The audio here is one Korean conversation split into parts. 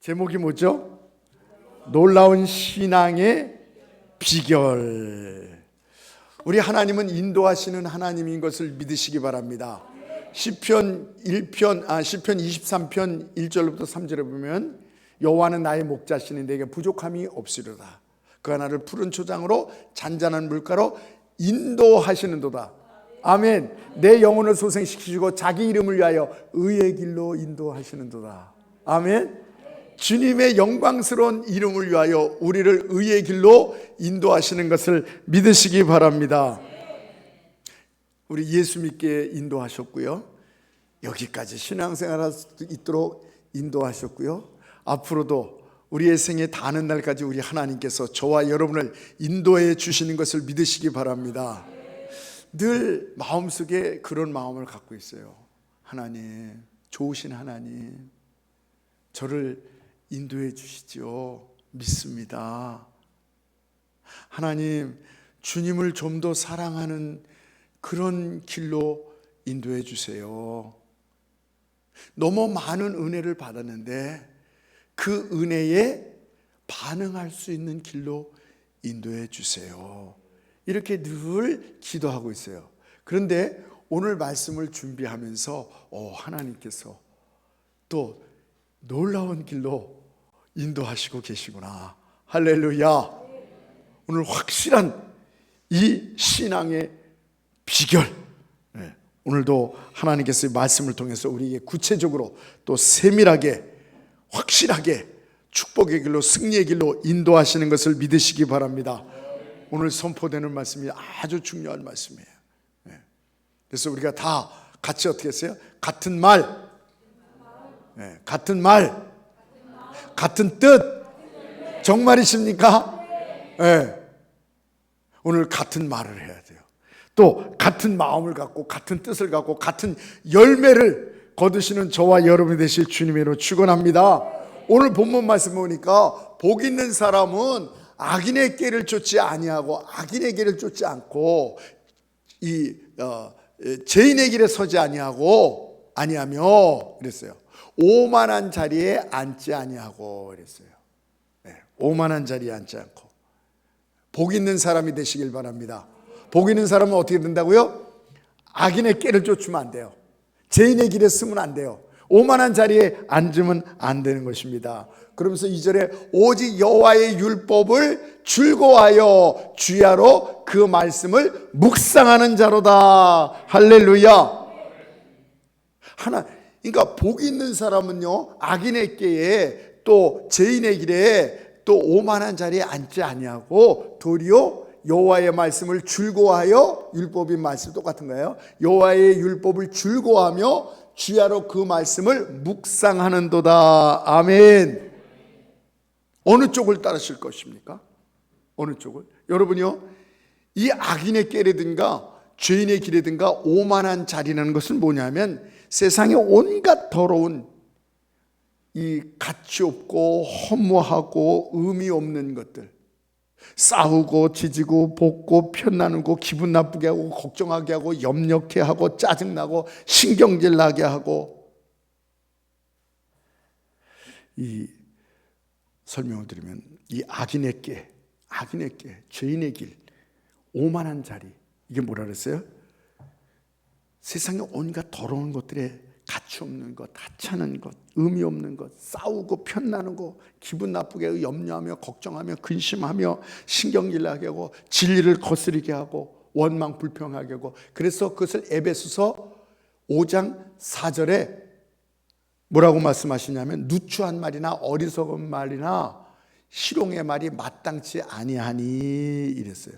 제목이 뭐죠? 놀라운 신앙의 비결. 우리 하나님은 인도하시는 하나님인 것을 믿으시기 바랍니다. 시편 23편 1절부터 3절에 보면 여호와는 나의 목자시니 내게 부족함이 없으리로다. 그가 나를 푸른 초장으로 잔잔한 물가로 인도하시는도다. 아멘. 내 영혼을 소생시키시고 자기 이름을 위하여 의의 길로 인도하시는도다. 아멘. 주님의 영광스러운 이름을 위하여 우리를 의의 길로 인도하시는 것을 믿으시기 바랍니다. 우리 예수 믿게 인도하셨고요, 여기까지 신앙생활할 수 있도록 인도하셨고요, 앞으로도 우리의 생에 닿는 날까지 우리 하나님께서 저와 여러분을 인도해 주시는 것을 믿으시기 바랍니다. 늘 마음속에 그런 마음을 갖고 있어요. 하나님, 좋으신 하나님, 저를 인도해 주시죠. 믿습니다. 하나님, 주님을 좀 더 사랑하는 그런 길로 인도해 주세요. 너무 많은 은혜를 받았는데 그 은혜에 반응할 수 있는 길로 인도해 주세요. 이렇게 늘 기도하고 있어요. 그런데 오늘 말씀을 준비하면서 하나님께서 또 놀라운 길로 인도하시고 계시구나. 할렐루야. 오늘 확실한 이 신앙의 비결, 오늘도 하나님께서의 말씀을 통해서 우리에게 구체적으로 또 세밀하게 확실하게 축복의 길로, 승리의 길로 인도하시는 것을 믿으시기 바랍니다. 오늘 선포되는 말씀이 아주 중요한 말씀이에요. 그래서 우리가 다 같이 어떻게 했어요? 같은 말, 같은 말, 같은 뜻. 정말이십니까? 오늘 같은 말을 해야 돼요. 또 같은 마음을 갖고 같은 뜻을 갖고 같은 열매를 거두시는 저와 여러분이 되실 주님의 이름으로 축원합니다. 오늘 본문 말씀 보니까 복 있는 사람은 악인의 길을 쫓지 아니하고 악인의 길을 쫓지 않고 죄인의 길에 서지 아니하며 그랬어요. 오만한 자리에 앉지 아니하고 그랬어요. 오만한 자리에 앉지 않고 복 있는 사람이 되시길 바랍니다. 복 있는 사람은 어떻게 된다고요? 악인의 길을 쫓으면 안 돼요. 죄인의 길에 서면 안 돼요. 오만한 자리에 앉으면 안 되는 것입니다. 그러면서 2절에 오직 여호와의 율법을 즐거워하여 주야로 그 말씀을 묵상하는 자로다. 할렐루야. 그러니까 복 있는 사람은요, 악인의 길에 또 죄인의 길에 또 오만한 자리에 앉지 아니하고 도리어 여호와의 말씀을 즐거워하여, 율법인 말씀 똑같은 거예요. 여호와의 율법을 즐거워하며 주야로 그 말씀을 묵상하는도다. 아멘. 어느 쪽을 따르실 것입니까? 어느 쪽을? 여러분이요, 이 악인의 길이든가 죄인의 길이든가 오만한 자리라는 것은 뭐냐면 세상에 온갖 더러운 이 가치 없고 허무하고 의미 없는 것들, 싸우고 지지고 볶고 편나누고 기분 나쁘게 하고 걱정하게 하고 염려케 하고 짜증나고 신경질 나게 하고, 이 설명을 드리면 이 악인의 길, 죄인의 길, 오만한 자리, 이게 뭐라 그랬어요? 세상에 온갖 더러운 것들에 가치 없는 것, 하찮은 것, 의미 없는 것, 싸우고 편나는 것, 기분 나쁘게 염려하며 걱정하며 근심하며 신경질 나게 하고 진리를 거스르게 하고 원망 불평하게 하고, 그래서 그것을 에베소서 5장 4절에 뭐라고 말씀하시냐면 누추한 말이나 어리석은 말이나 희롱의 말이 마땅치 아니하니 이랬어요.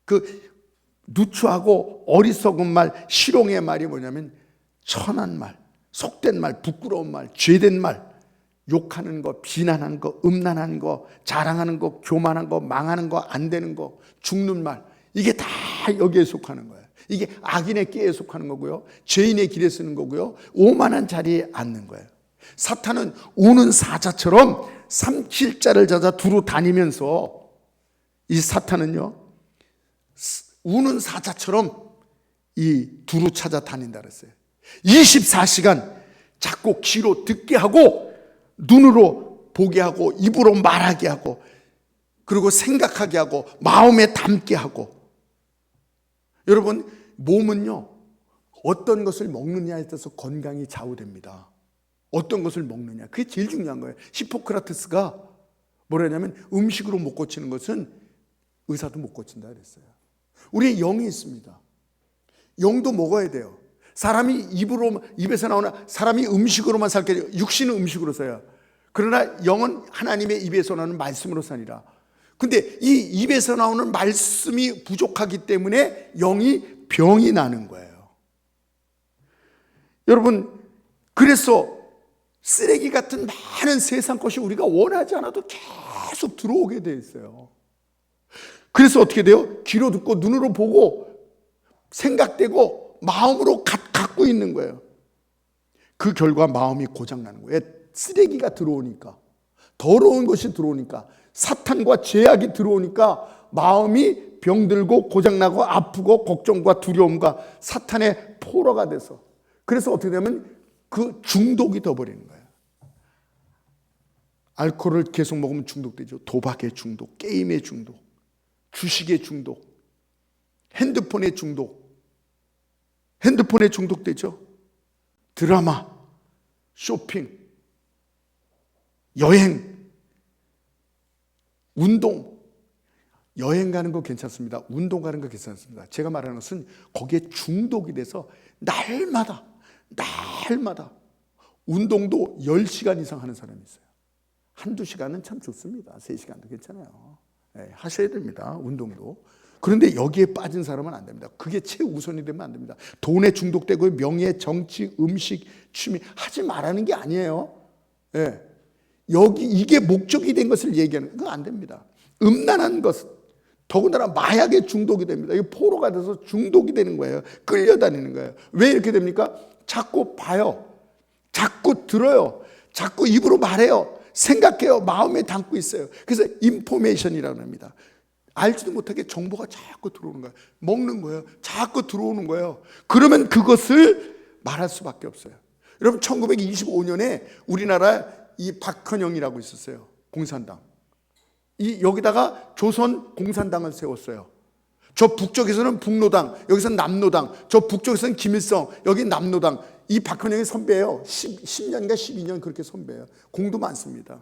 그 누추하고 어리석은 말, 희롱의 말이 뭐냐면 천한 말, 속된 말, 부끄러운 말, 죄된 말, 욕하는 거, 비난하는 거, 음란한 거, 자랑하는 거, 교만한 거, 망하는 거, 안 되는 거, 죽는 말, 이게 다 여기에 속하는 거예요. 이게 악인의 끼에 속하는 거고요, 죄인의 길에 쓰는 거고요, 오만한 자리에 앉는 거예요. 사탄은 우는 사자처럼 삼킬 자를 찾아 두루 다니면서, 이 사탄은요 우는 사자처럼 이 두루 찾아 다닌다 그랬어요. 24시간 자꾸 귀로 듣게 하고 눈으로 보게 하고 입으로 말하게 하고 그리고 생각하게 하고 마음에 담게 하고. 여러분, 몸은요 어떤 것을 먹느냐에 따라서 건강이 좌우됩니다. 어떤 것을 먹느냐, 그게 제일 중요한 거예요. 히포크라테스가 뭐라 했냐면 음식으로 못 고치는 것은 의사도 못 고친다 그랬어요. 우리의 영이 있습니다. 영도 먹어야 돼요. 사람이 입에서 나오는 사람이 음식으로만 살게, 육신은 음식으로 써요. 그러나 영은 하나님의 입에서 나오는 말씀으로 사니라. 근데 이 입에서 나오는 말씀이 부족하기 때문에 영이 병이 나는 거예요. 여러분, 그래서 쓰레기 같은 많은 세상 것이 우리가 원하지 않아도 계속 들어오게 돼 있어요. 그래서 어떻게 돼요? 귀로 듣고 눈으로 보고 생각되고 마음으로 갖고 있는 거예요. 그 결과 마음이 고장나는 거예요. 쓰레기가 들어오니까, 더러운 것이 들어오니까, 사탄과 죄악이 들어오니까 마음이 병들고 고장나고 아프고 걱정과 두려움과 사탄의 포로가 돼서, 그래서 어떻게 되면 그 중독이 되어버리는 거예요. 알코올을 계속 먹으면 중독되죠. 도박의 중독, 게임의 중독, 주식의 중독, 핸드폰의 중독되죠. 드라마, 쇼핑, 여행, 운동. 여행 가는 거 괜찮습니다. 운동 가는 거 괜찮습니다. 제가 말하는 것은 거기에 중독이 돼서 날마다 운동도 10시간 이상 하는 사람이 있어요. 한두 시간은 참 좋습니다. 3시간도 괜찮아요. 네, 하셔야 됩니다. 운동도. 그런데 여기에 빠진 사람은 안 됩니다. 그게 최우선이 되면 안 됩니다. 돈에 중독되고 명예, 정치, 음식, 취미 하지 말라는 게 아니에요. 네. 여기 이게 목적이 된 것을 얘기하는 그거 안 됩니다. 음란한 것, 더군다나 마약에 중독이 됩니다. 이 포로가 돼서 중독이 되는 거예요. 끌려다니는 거예요. 왜 이렇게 됩니까? 자꾸 봐요. 자꾸 들어요. 자꾸 입으로 말해요. 생각해요. 마음에 담고 있어요. 그래서 인포메이션이라고 합니다. 알지도 못하게 정보가 자꾸 들어오는 거예요. 먹는 거예요. 자꾸 들어오는 거예요. 그러면 그것을 말할 수밖에 없어요. 여러분, 1925년에 우리나라 이 박헌영이라고 있었어요. 공산당. 여기다가 조선 공산당을 세웠어요. 저 북쪽에서는 북노당, 여기서는 남노당, 저 북쪽에서는 김일성, 여기 남노당. 이 박헌영이 선배예요. 10년인가 12년 그렇게 선배예요. 공도 많습니다.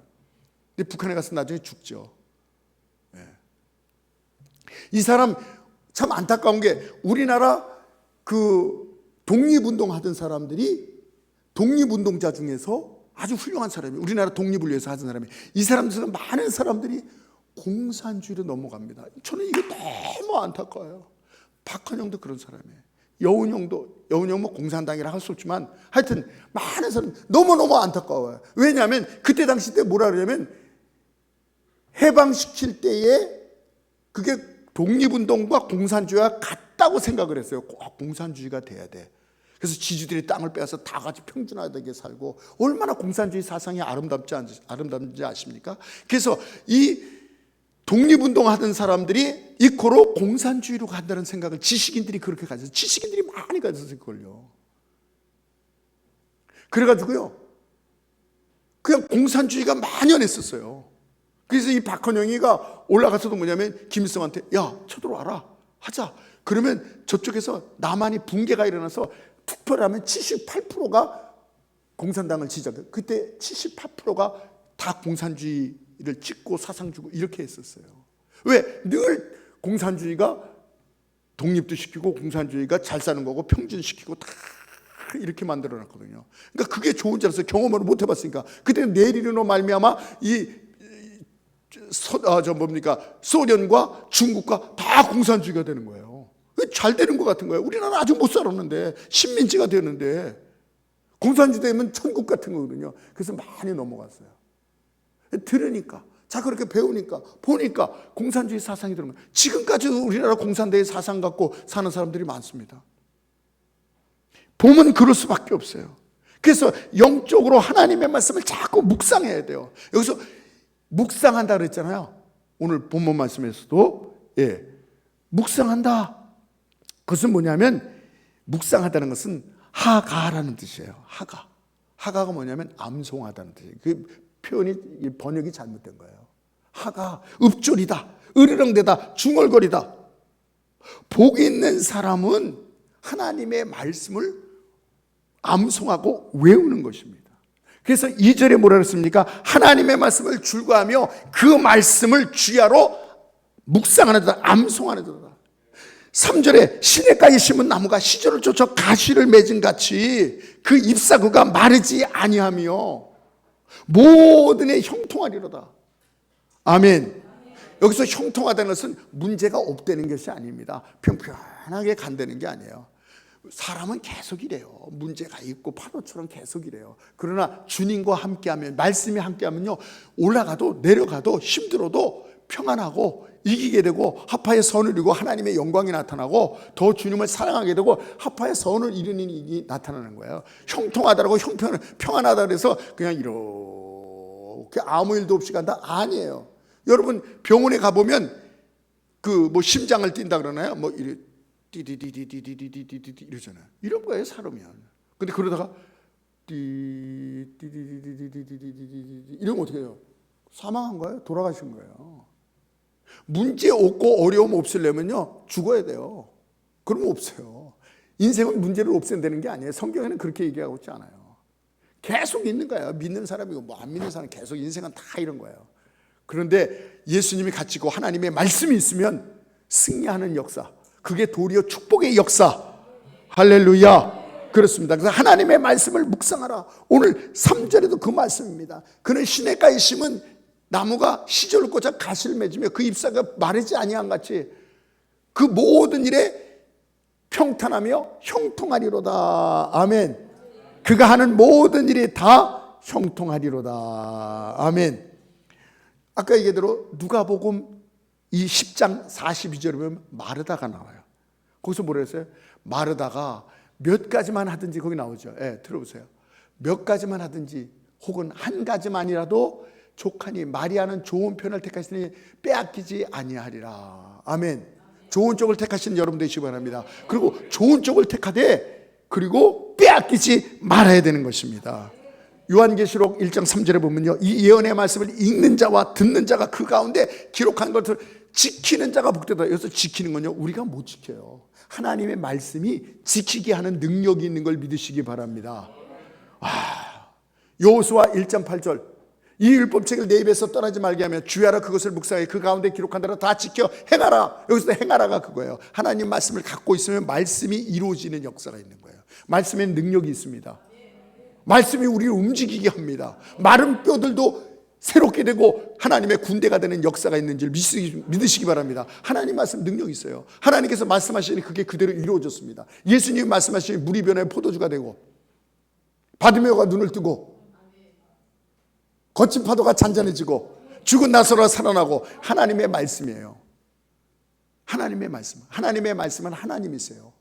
근데 북한에 가서 나중에 죽죠. 네. 이 사람 참 안타까운 게 우리나라 그 독립운동 하던 사람들이 독립운동자 중에서 아주 훌륭한 사람이에요. 우리나라 독립을 위해서 하던 사람이. 이 사람들 많은 사람들이 공산주의로 넘어갑니다. 저는 이게 너무 안타까워요. 박헌영도 그런 사람이에요. 여운형 뭐 공산당이라 할 수 없지만 하여튼 많은 사람 너무너무 안타까워요. 왜냐하면 그때 당시 때 뭐라 그러냐면 해방시킬 때에 그게 독립운동과 공산주의가 같다고 생각을 했어요. 공산주의가 돼야 돼. 그래서 지주들이 땅을 빼앗아 다 같이 평준화되게 살고 얼마나 공산주의 사상이 아름답지 아십니까? 그래서 이 독립운동 하던 사람들이 이코로 공산주의로 간다는 생각을 지식인들이 그렇게 가졌어요. 지식인들이 많이 가졌을 걸요. 그래가지고요, 그냥 공산주의가 만연했었어요. 그래서 이 박헌영이가 올라가서도 뭐냐면 김일성한테 야, 쳐들어와라, 하자. 그러면 저쪽에서 남한이 붕괴가 일어나서 투표를 하면 78%가 공산당을 지지하고, 그때 78%가 다 공산주의를 찍고 사상 주고 이렇게 했었어요. 왜? 늘 공산주의가 독립도 시키고 공산주의가 잘 사는 거고 평준시키고 다 이렇게 만들어놨거든요. 그러니까 그게 좋은 줄 알았어요. 경험을 못 해봤으니까. 그때는 내리로 말미암아 소련과 중국과 다 공산주의가 되는 거예요. 잘 되는 것 같은 거예요. 우리나라 아주 못 살았는데, 식민지가 되는데 공산주의 되면 천국 같은 거거든요. 그래서 많이 넘어갔어요. 들으니까, 자, 그렇게 배우니까, 보니까 공산주의 사상이 들어오면 지금까지도 우리나라 공산당의 사상 갖고 사는 사람들이 많습니다. 보면 그럴 수밖에 없어요. 그래서 영적으로 하나님의 말씀을 자꾸 묵상해야 돼요. 여기서 묵상한다 그랬잖아요. 오늘 본문 말씀에서도 묵상한다. 그것은 뭐냐면, 묵상하다는 것은 하가라는 뜻이에요. 하가가 뭐냐면 암송하다는 뜻이에요. 그 표현이 번역이 잘못된 거예요. 하가 읍졸이다, 으르렁대다, 중얼거리다. 복 있는 사람은 하나님의 말씀을 암송하고 외우는 것입니다. 그래서 2절에 뭐라 그랬습니까? 하나님의 말씀을 줄과하며 그 말씀을 주야로 묵상하는 자다, 암송하는 자다. 3절에 시냇가에 심은 나무가 시절을 쫓아 가시를 맺은 같이 그 잎사구가 마르지 아니하며 모든 애 형통하리로다. 아멘. 여기서 형통하다는 것은 문제가 없다는 것이 아닙니다. 평평하게 간다는 게 아니에요. 사람은 계속 이래요. 문제가 있고 파도처럼 계속 이래요. 그러나 주님과 함께하면, 말씀이 함께하면요, 올라가도 내려가도 힘들어도 평안하고 이기게 되고 합하의 선을 이루고 하나님의 영광이 나타나고 더 주님을 사랑하게 되고 합하의 선을 이루는 일이 나타나는 거예요. 형통하다라고 평안하다 그래서 그냥 이렇게 아무 일도 없이 간다? 아니에요. 여러분 병원에 가보면 그 뭐 심장을 뛴다 그러나요? 뭐 이래 띠디디디디디디디디 이러잖아요. 이런 거예요, 사람이면. 근데 그러다가 띠디디디디디디디디 이러면 어떻게 해요? 사망한 거예요? 돌아가신 거예요. 문제 없고 어려움 없으려면요, 죽어야 돼요. 그러면 없어요. 인생은 문제를 없앤다는 게 아니에요. 성경에는 그렇게 얘기하고 있지 않아요. 계속 있는 거예요. 믿는 사람이고 뭐 안 믿는 사람 계속 인생은 다 이런 거예요. 그런데 예수님이 같이 있고 하나님의 말씀이 있으면 승리하는 역사, 그게 도리어 축복의 역사. 할렐루야. 그렇습니다. 그래서 하나님의 말씀을 묵상하라. 오늘 3절에도 그 말씀입니다. 그는 시냇가에 심은 나무가 시절을 꽂아 가시를 맺으며 그 잎사가 마르지 아니한 같이 그 모든 일에 평탄하며 형통하리로다. 아멘. 그가 하는 모든 일이 다 형통하리로다. 아멘. 아까 얘기대로 누가복음 이 10장 42절에 보면 마르다가 나와요. 거기서 뭐라 했어요? 마르다가 몇 가지만 하든지, 거기 나오죠. 예, 들어보세요. 몇 가지만 하든지 혹은 한 가지만이라도 족하니 마리아는 좋은 편을 택하시니 빼앗기지 아니하리라. 아멘. 좋은 쪽을 택하시는 여러분 되시기 바랍니다. 그리고 좋은 쪽을 택하되 그리고 빼앗기지 말아야 되는 것입니다. 요한계시록 1장 3절에 보면요, 이 예언의 말씀을 읽는 자와 듣는 자가 그 가운데 기록한 것을 지키는 자가 복되다. 여기서 지키는 건요, 우리가 못 지켜요. 하나님의 말씀이 지키게 하는 능력이 있는 걸 믿으시기 바랍니다. 여호수아 1장 8절, 이 율법책을 내 입에서 떠나지 말게 하며 주야로 그것을 묵상해 그 가운데 기록한 대로 다 지켜 행하라. 여기서 행하라가 그거예요. 하나님 말씀을 갖고 있으면 말씀이 이루어지는 역사가 있는 거예요. 말씀에 능력이 있습니다. 말씀이 우리를 움직이게 합니다. 마른 뼈들도 새롭게 되고 하나님의 군대가 되는 역사가 있는 줄 믿으시기 바랍니다. 하나님 말씀 능력이 있어요. 하나님께서 말씀하시니 그게 그대로 이루어졌습니다. 예수님이 말씀하시니 물이 변해 포도주가 되고 바디메오가 눈을 뜨고 거친 파도가 잔잔해지고 죽은 나사로가 살아나고, 하나님의 말씀이에요. 하나님의 말씀. 하나님의 말씀은 하나님이세요.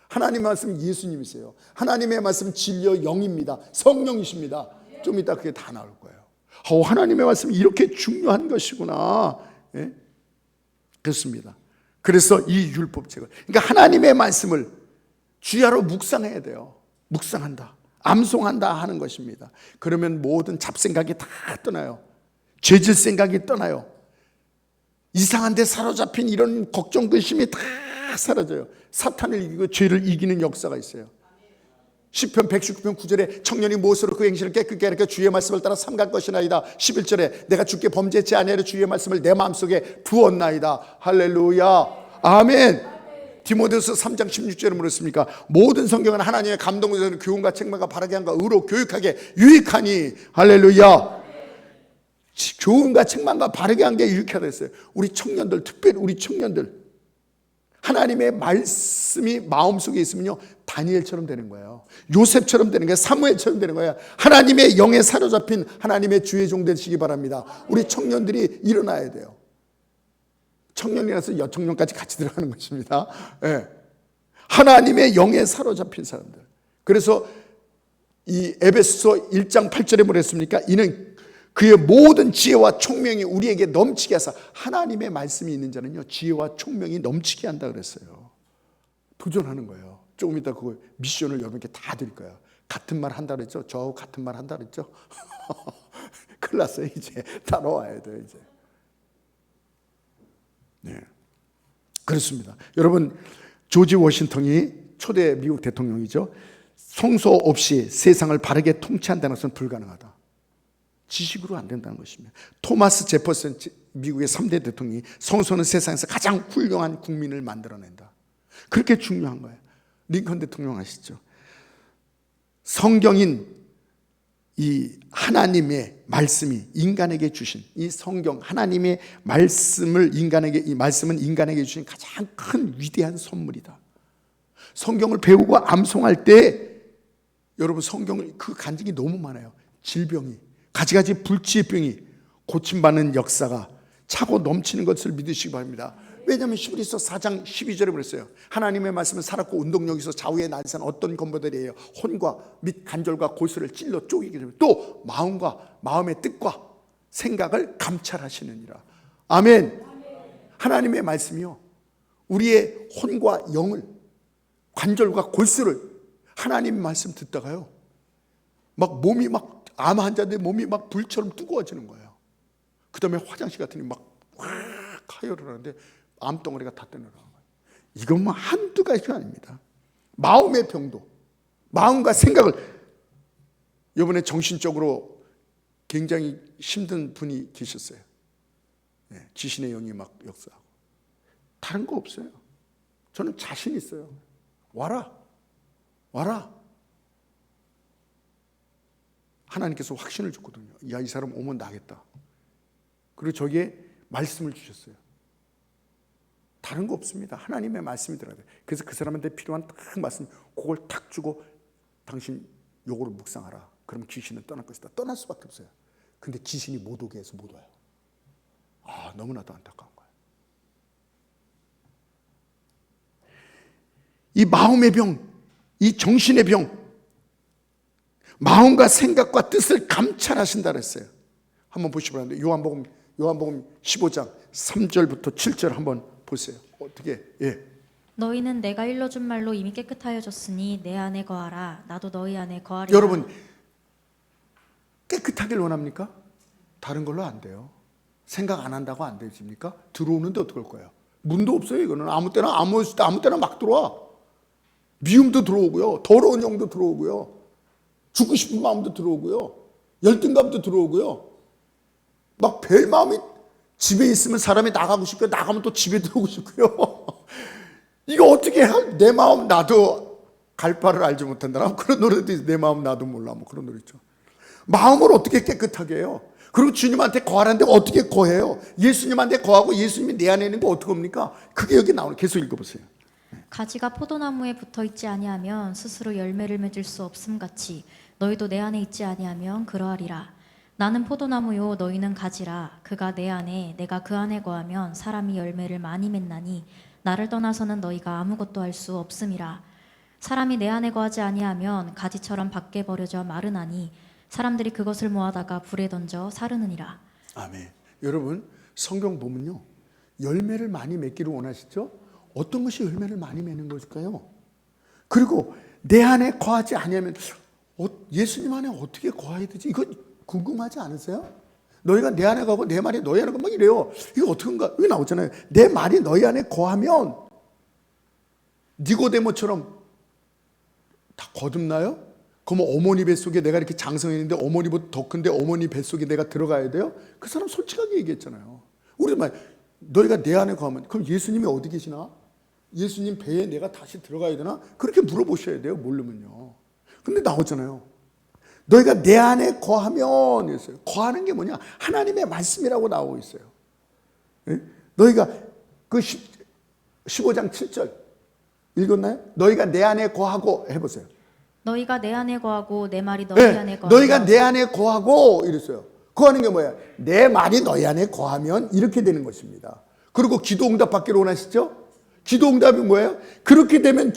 하나님의 말씀은 예수님이세요. 하나님의 말씀은 진리의 영입니다. 성령이십니다. 좀 이따 그게 다 나올 거예요. 하나님의 말씀이 이렇게 중요한 것이구나. 예? 그렇습니다. 그래서 이 율법책을, 그러니까 하나님의 말씀을 주야로 묵상해야 돼요. 묵상한다, 암송한다 하는 것입니다. 그러면 모든 잡생각이 다 떠나요. 죄질 생각이 떠나요. 이상한 데 사로잡힌 이런 걱정, 근심이 다 사라져요. 사탄을 이기고 죄를 이기는 역사가 있어요. 시편 119편 9절에 청년이 무엇으로 그 행실을 깨끗게 하리까 주의 말씀을 따라 삼갈 것이나이다. 11절에 내가 주께 범죄치 아니하려 주의 말씀을 내 마음속에 두었나이다. 할렐루야. 아멘. 디모데후서 3장 16절에 뭐랬습니까? 모든 성경은 하나님의 감동으로 되는 교훈과 책망과 바르게 함과 의로 교육하게 유익하니. 할렐루야. 교훈과 책망과 바르게 한 게 유익하다 했어요. 우리 청년들, 특별히 우리 청년들, 하나님의 말씀이 마음속에 있으면요, 다니엘처럼 되는 거예요. 요셉처럼 되는 거예요. 사무엘처럼 되는 거예요. 하나님의 영에 사로잡힌 하나님의 주의 종 되시기 바랍니다. 우리 청년들이 일어나야 돼요. 청년이라서 여청년까지 같이 들어가는 것입니다. 네. 하나님의 영에 사로잡힌 사람들. 그래서 이 에베소서 1장 8절에 뭐라 했습니까? 이는 그의 모든 지혜와 총명이 우리에게 넘치게 하사, 하나님의 말씀이 있는 자는요, 지혜와 총명이 넘치게 한다 그랬어요. 도전하는 거예요. 조금 이따 그 미션을 여러분께 다 드릴 거예요. 같은 말 한다 그랬죠? 저하고 같은 말 한다 그랬죠? 큰일 났어요. 이제 따라와야 돼요. 이제. 네, 그렇습니다. 여러분, 조지 워싱턴이 초대 미국 대통령이죠. 성소 없이 세상을 바르게 통치한다는 것은 불가능하다. 지식으로 안 된다는 것입니다. 토마스 제퍼슨 미국의 3대 대통령이 성소는 세상에서 가장 훌륭한 국민을 만들어낸다. 그렇게 중요한 거예요. 링컨 대통령 아시죠? 성경인 이 하나님의 말씀이 인간에게 주신 이 성경 하나님의 말씀을 이 말씀은 인간에게 주신 가장 큰 위대한 선물이다. 성경을 배우고 암송할 때 여러분, 성경을 그 간증이 너무 많아요. 질병이, 가지가지 불치병이 고침받는 역사가 차고 넘치는 것을 믿으시기 바랍니다. 왜냐하면 히브리서 4장 12절에 그랬어요. 하나님의 말씀은 살았고 운동력에서 좌우에 나선 어떤 검버들이에요. 혼과 및 간절과 골수를 찔러 쪼개게 되면 또 마음과 마음의 뜻과 생각을 감찰하시느니라. 아멘. 하나님의 말씀이요, 우리의 혼과 영을, 관절과 골수를, 하나님 말씀 듣다가요 막 몸이 막 암 환자들 몸이 막 불처럼 뜨거워지는 거예요. 그 다음에 화장실 같은 게 막 하혈을 하는데 암덩어리가 다 떠나가는 거예요. 이건 뭐 한두 가지가 아닙니다. 마음의 병도, 마음과 생각을, 이번에 정신적으로 굉장히 힘든 분이 계셨어요. 네, 귀신의 영이 막 역사하고. 다른 거 없어요. 저는 자신 있어요. 와라. 하나님께서 확신을 줬거든요. 야, 이 사람 오면 나겠다. 그리고 저기에 말씀을 주셨어요. 다른 거 없습니다. 하나님의 말씀이 들어야 돼요. 그래서 그 사람한테 필요한 딱 말씀, 그걸 탁 주고 당신 요거를 묵상하라. 그럼 귀신은 떠날 것이다. 떠날 수밖에 없어요. 근데 귀신이 못 오게 해서 못 와요. 아, 너무나도 안타까운 거예요. 이 마음의 병, 이 정신의 병, 마음과 생각과 뜻을 감찰하신다 그랬어요. 한번 보시기 바랍니다. 요한복음 15장 3절부터 7절 한번 보세요. 어떻게? 예. 너희는 내가 일러준 말로 이미 깨끗하여졌으니 내 안에 거하라. 나도 너희 안에 거하리라. 여러분, 깨끗하길 원합니까? 다른 걸로 안 돼요. 생각 안 한다고 안 되십니까? 들어오는데 어떡할 거예요? 문도 없어요. 이거는 아무 때나 막 들어와. 미움도 들어오고요, 더러운 영도 들어오고요, 죽고 싶은 마음도 들어오고요, 열등감도 들어오고요, 막 별 마음이, 집에 있으면 사람이 나가고 싶고요, 나가면 또 집에 들어오고 싶고요. 이거 어떻게 해? 내 마음 나도 갈 바를 알지 못한다. 그런 노래도 있어요. 내 마음 나도 몰라. 뭐 그런 노래 있죠. 마음을 어떻게 깨끗하게 해요? 그리고 주님한테 거하는데 어떻게 거해요? 예수님한테 거하고 예수님이 내 안에 있는 거 어떻게 합니까? 그게 여기 나오는, 계속 읽어보세요. 가지가 포도나무에 붙어 있지 아니하면 스스로 열매를 맺을 수 없음 같이 너희도 내 안에 있지 아니하면 그러하리라. 나는 포도나무요 너희는 가지라. 그가 내 안에 내가 그 안에 거하면 사람이 열매를 많이 맺나니 나를 떠나서는 너희가 아무것도 할 수 없음이라. 사람이 내 안에 거하지 아니하면 가지처럼 밖에 버려져 마르나니 사람들이 그것을 모아다가 불에 던져 사르느니라. 아멘. 여러분, 성경 보면요, 열매를 많이 맺기를 원하시죠? 어떤 것이 열매를 많이 맺는 것일까요? 그리고 내 안에 거하지 아니하면 예수님 안에 어떻게 거해야 되지? 이거 궁금하지 않으세요? 너희가 내 안에 거하고 내 말이 너희 안에 거하고 막 이래요. 이거 어떻게인가? 여기 나오잖아요. 내 말이 너희 안에 거하면 니고데모처럼 다 거듭나요? 그러면 어머니 뱃속에 내가 이렇게 장성했는데 어머니보다 더 큰데 어머니 뱃속에 내가 들어가야 돼요? 그 사람 솔직하게 얘기했잖아요. 우리 말, 너희가 내 안에 거하면, 그럼 예수님이 어디 계시나? 예수님 배에 내가 다시 들어가야 되나? 그렇게 물어보셔야 돼요, 모르면요. 근데 나오잖아요. 너희가 내 안에 거하면, 했어요. 거하는 게 뭐냐? 하나님의 말씀이라고 나오고 있어요. 예? 너희가 그 15장 7절 읽었나요? 너희가 내 안에 거하고, 해보세요. 너희가 내 안에 거하고 내 말이 너희 안에 거하고. 너희가 내 안에 거하고 이랬어요. 거하는 게 뭐야? 내 말이 너희 안에 거하면 이렇게 되는 것입니다. 그리고 기도 응답 받기를 원하시죠? 기도 응답이 뭐예요? 그렇게 되면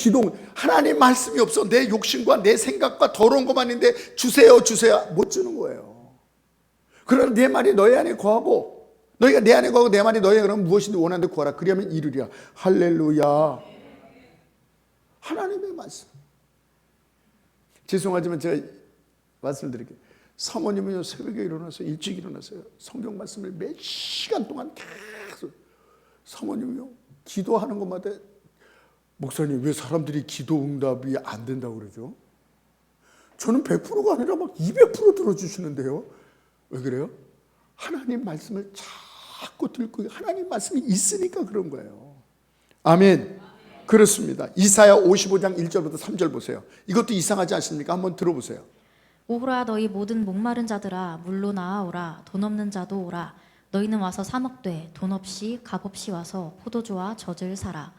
하나님 말씀이 없어. 내 욕심과 내 생각과 더러운 것만 있는데 주세요 못 주는 거예요. 그러나 내 말이 너희 안에 거하고, 너희가 내 안에 거하고 내 말이 너희 안에 거하면 무엇이든 원하는 데 구하라. 그리하면 이루리라. 할렐루야. 하나님의 말씀. 죄송하지만 제가 말씀을 드릴게요. 사모님은요 새벽에 일어나서 일찍 일어나서요 성경 말씀을 몇 시간 동안 계속 사모님은요 기도하는 것마다 목사님 왜 사람들이 기도 응답이 안 된다고 그러죠? 저는 100%가 아니라 막 200% 들어주시는데요. 왜 그래요? 하나님 말씀을 자꾸 듣고 하나님 말씀이 있으니까 그런 거예요. 아멘. 그렇습니다. 이사야 55장 1절부터 3절 보세요. 이것도 이상하지 않습니까? 한번 들어보세요. 오라 너희 모든 목마른 자들아 물로 나아오라 돈 없는 자도 오라 너희는 와서 사 먹되 돈 없이 값 없이 와서 포도주와 젖을 사라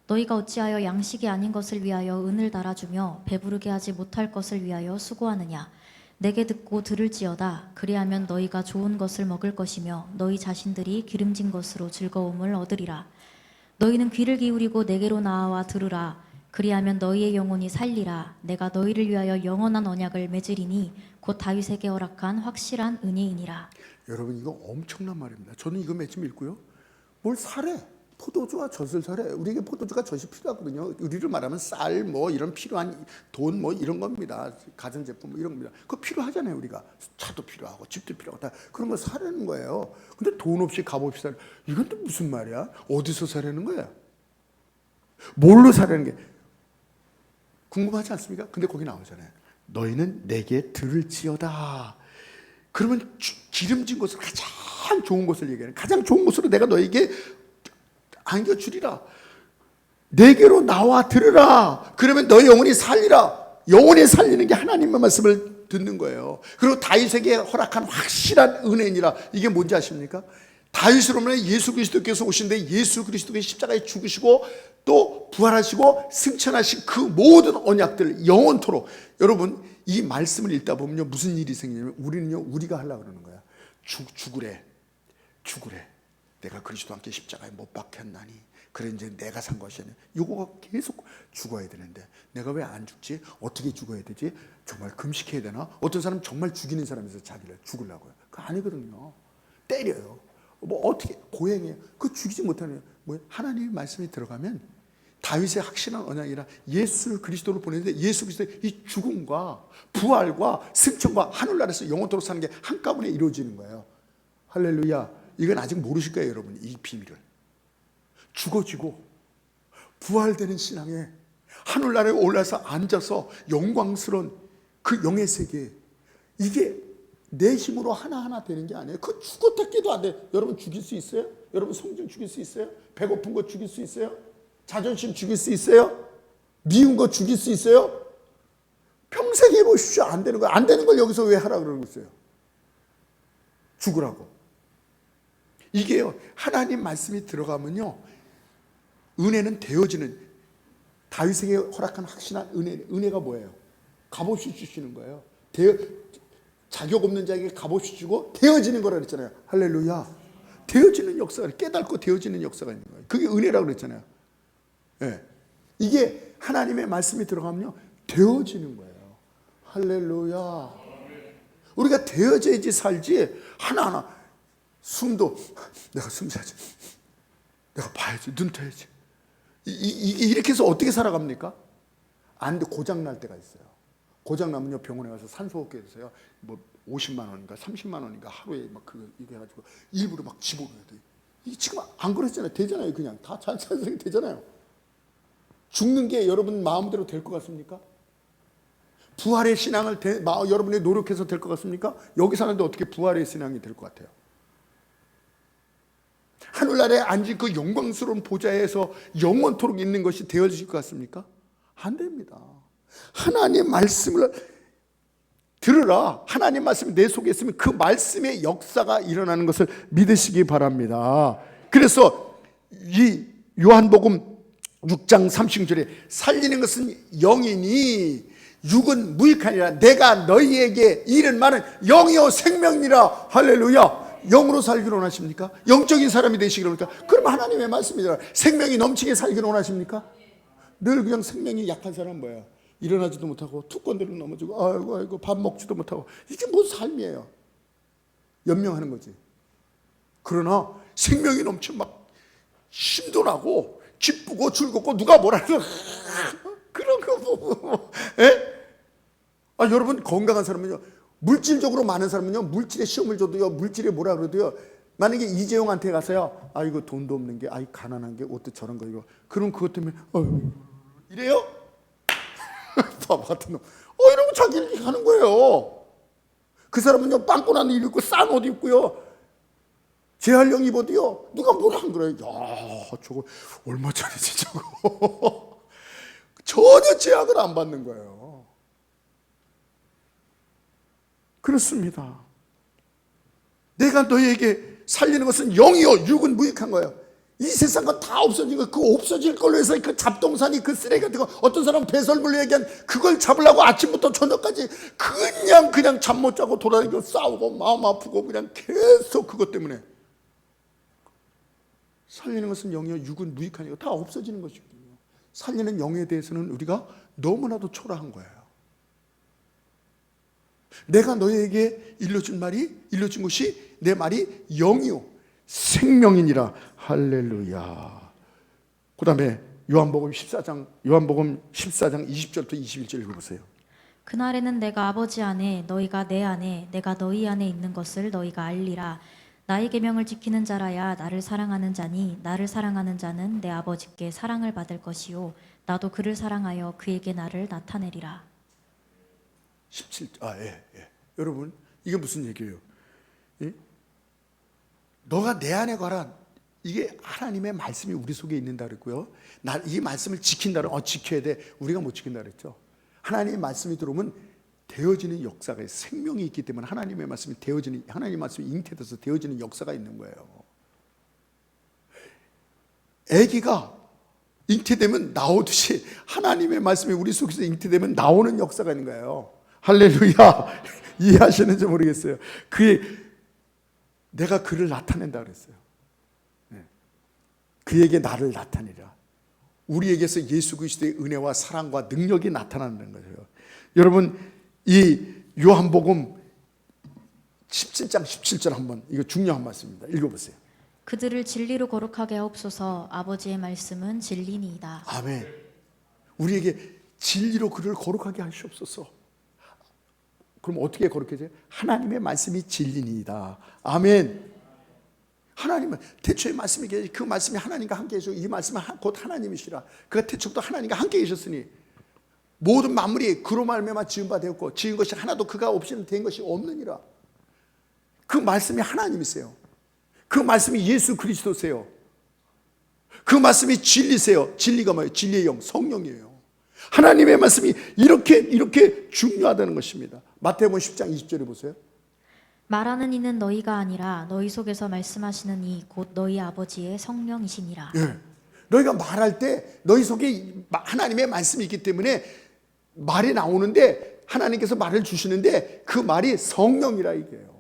너희가 어찌하여 양식이 아닌 것을 위하여 은을 달아주며 배부르게 하지 못할 것을 위하여 수고하느냐 내게 듣고 들을지어다 그리하면 너희가 좋은 것을 먹을 것이며 너희 자신들이 기름진 것으로 즐거움을 얻으리라 너희는 귀를 기울이고 내게로 나아와 들으라 그리하면 너희의 영혼이 살리라 내가 너희를 위하여 영원한 언약을 맺으리니 곧 다윗에게 허락한 확실한 은혜이니라. 여러분 이거 엄청난 말입니다. 저는 이거 맺으면 읽고요. 뭘 사래? 포도주와 젖을 사래. 우리에게 포도주가 젖이 필요하거든요. 우리를 말하면 쌀 뭐 이런 필요한 돈 뭐 이런 겁니다. 가전제품 뭐 이런 겁니다. 그거 필요하잖아요. 우리가 차도 필요하고 집도 필요하고 다 그런 거 사려는 거예요. 근데 돈 없이 값 없이 사래. 이건 또 무슨 말이야? 어디서 사려는 거야? 뭘로 사려는 게 궁금하지 않습니까? 근데 거기 나오잖아요. 너희는 내게 들을지어다. 그러면 기름진 것을 가장 좋은 것을 얘기하는 가장 좋은 것으로 내가 너에게 안겨주리라. 내게로 나와 들으라. 그러면 너의 영혼이 살리라. 영혼이 살리는 게 하나님의 말씀을 듣는 거예요. 그리고 다윗에게 허락한 확실한 은혜니라. 이게 뭔지 아십니까? 다윗으로는 예수 그리스도께서 오신데 예수 그리스도께서 십자가에 죽으시고 또 부활하시고 승천하신 그 모든 언약들 영원토록 여러분 이 말씀을 읽다 보면요 무슨 일이 생기냐면 우리는요 우리가 하려고 그러는 거야. 죽으래 내가 그리스도와 함께 십자가에 못 박혔나니 그래 이제 내가 산 것이 아니야. 이거가 계속 죽어야 되는데 내가 왜 안 죽지? 어떻게 죽어야 되지? 정말 금식해야 되나? 어떤 사람 정말 죽이는 사람에서 자기를 죽으려고요. 그거 아니거든요. 때려요. 뭐 어떻게 고행해요. 그거 죽이지 못하는 뭐 하나님의 말씀이 들어가면 다윗의 확실한 언약이라 예수 그리스도를 보내는데 예수 그리스도의 이 죽음과 부활과 승천과 하늘나라에서 영원토록 사는 게 한꺼번에 이루어지는 거예요. 할렐루야. 이건 아직 모르실 거예요 여러분 이 비밀을. 죽어지고 부활되는 신앙에 하늘나라에 올라서 앉아서 영광스러운 그 영의 세계 이게 내 힘으로 하나하나 되는 게 아니에요. 그 죽었다 깨도 안 돼. 여러분 죽일 수 있어요? 여러분 성질 죽일 수 있어요? 배고픈 거 죽일 수 있어요? 자존심 죽일 수 있어요? 미운 거 죽일 수 있어요? 평생 해보십시오. 안 되는 거. 안 되는 걸 여기서 왜 하라 그러고 있어요? 죽으라고. 이게요. 하나님 말씀이 들어가면요. 은혜는 되어지는 다윗에게 허락한 확신한 은혜가 뭐예요? 값없이 주시는 거예요. 자격 없는 자에게 값없이 주고 되어지는 거라 그랬잖아요. 할렐루야. 되어지는 역사가 깨닫고 되어지는 역사가 있는 거예요. 그게 은혜라고 그랬잖아요. 네. 이게 하나님의 말씀이 들어가면요 되어지는 거예요. 할렐루야. 우리가 되어져야지 살지 하나하나 숨도 내가 숨 쉬어야지 내가 봐야지 눈 떠야지 이렇게 해서 어떻게 살아갑니까? 안 돼. 고장날 때가 있어요. 고장나면요 병원에 가서 산소호흡기 해주세요. 뭐 50만 원인가 30만 원인가 하루에 막 그거 이거 해가지고 일부러 막 집어넣어야 돼. 이게 지금 안 그랬잖아요. 되잖아요. 그냥 다 자연스럽게 되잖아요. 죽는 게 여러분 마음대로 될 것 같습니까? 부활의 신앙을 여러분이 노력해서 될 것 같습니까? 여기 사는데 어떻게 부활의 신앙이 될 것 같아요? 하늘나라에 앉은 그 영광스러운 보좌에서 영원토록 있는 것이 되어질 것 같습니까? 안 됩니다. 하나님의 말씀을 들으라. 하나님 말씀이 내 속에 있으면 그 말씀의 역사가 일어나는 것을 믿으시기 바랍니다. 그래서 이 요한복음 6장 30절에 살리는 것은 영이니 육은 무익하니라. 내가 너희에게 이른 말은 영이요 생명이라. 할렐루야. 영으로 살기를 원하십니까? 영적인 사람이 되시기를 원합니까? 그럼 하나님의 말씀이잖아요. 생명이 넘치게 살기를 원하십니까? 늘 그냥 생명이 약한 사람은 뭐야? 일어나지도 못하고 툭건대로 넘어지고 아이고 밥 먹지도 못하고 이게 무슨 삶이에요? 연명하는 거지. 그러나 생명이 넘치면 막 힘도 나고 기쁘고 즐겁고 누가 뭐라 해도 그런 거 뭐. 여러분 건강한 사람은요 물질적으로 많은 사람은요, 물질에 시험을 줘도요, 물질에 뭐라 그래도요, 만약에 이재용한테 가서요, 아 이거 돈도 없는 게, 아이 가난한 게 어떻게 저런 거 이거, 그럼 그것 때문에 이래요? 바보 같은 놈. 이러고 자기 일 하는 거예요. 그 사람은요, 빵꾸난 옷 입고 싼 옷 입고요, 재활용 입어도요, 누가 뭐라 한 거예요. 야, 저거 얼마짜리지 저거. 전혀 제약을 안 받는 거예요. 그렇습니다. 내가 너희에게 살리는 것은 영이요 육은 무익한 거예요. 이 세상 건 다 없어진 거, 그 없어질 걸로 해서 그 잡동사니 그 쓰레기 같은 거, 어떤 사람은 배설물로 얘기한 그걸 잡으려고 아침부터 저녁까지 그냥 잠 못 자고 돌아다니고 싸우고 마음 아프고 그냥 계속 그것 때문에. 살리는 것은 영이요 육은 무익하니까 다 없어지는 것이거든요. 살리는 영에 대해서는 우리가 너무나도 초라한 거예요. 내가 너희에게 일러준 것이 내 말이 영이요 생명이니라. 할렐루야. 그 다음에 요한복음 14장 20절부터 21절 읽어보세요. 그날에는 내가 아버지 안에 너희가 내 안에 내가 너희 안에 있는 것을 너희가 알리라. 나의 계명을 지키는 자라야 나를 사랑하는 자니 나를 사랑하는 자는 내 아버지께 사랑을 받을 것이요 나도 그를 사랑하여 그에게 나를 나타내리라. 17. 여러분, 이게 무슨 얘기예요? 예? 너가 내 안에 가라. 이게 하나님의 말씀이 우리 속에 있는다 그랬고요. 이 말씀을 지킨다는, 지켜야 돼. 우리가 못 지킨다 그랬죠. 하나님의 말씀이 들어오면 되어지는 역사가 있어요. 생명이 있기 때문에 하나님의 말씀이 하나님의 말씀이 잉태돼서 되어지는 역사가 있는 거예요. 아기가 잉태되면 나오듯이 하나님의 말씀이 우리 속에서 잉태되면 나오는 역사가 있는 거예요. 할렐루야. 이해하시는지 모르겠어요. 내가 그를 나타낸다 그랬어요. 그에게 나를 나타내라. 우리에게서 예수 그리스도의 은혜와 사랑과 능력이 나타나는 거예요. 여러분, 이 요한복음 17장 17절 한번, 이거 중요한 말씀입니다. 읽어보세요. 그들을 진리로 거룩하게 하옵소서. 아버지의 말씀은 진리니이다. 아멘. 우리에게 진리로 그를 거룩하게 하시옵소서. 그럼 어떻게 거룩해져요? 하나님의 말씀이 진리니이다. 아멘. 하나님은 태초에 말씀이 계시, 그 말씀이 하나님과 함께 계시고 이 말씀은 곧 하나님이시라. 그가 태초부터 하나님과 함께 계셨으니 모든 만물이 그로 말미암아 지은 바 되었고 지은 것이 하나도 그가 없이는 된 것이 없느니라. 그 말씀이 하나님이세요. 그 말씀이 예수 그리스도세요. 그 말씀이 진리세요. 진리가 뭐예요? 진리의 영, 성령이에요. 하나님의 말씀이 이렇게 중요하다는 것입니다. 마태복음 10장 20절에 보세요. 말하는 이는 너희가 아니라 너희 속에서 말씀하시는 이 곧 너희 아버지의 성령이시니라. 예. 너희가 말할 때 너희 속에 하나님의 말씀이 있기 때문에 말이 나오는데 하나님께서 말을 주시는데 그 말이 성령이라 이게요.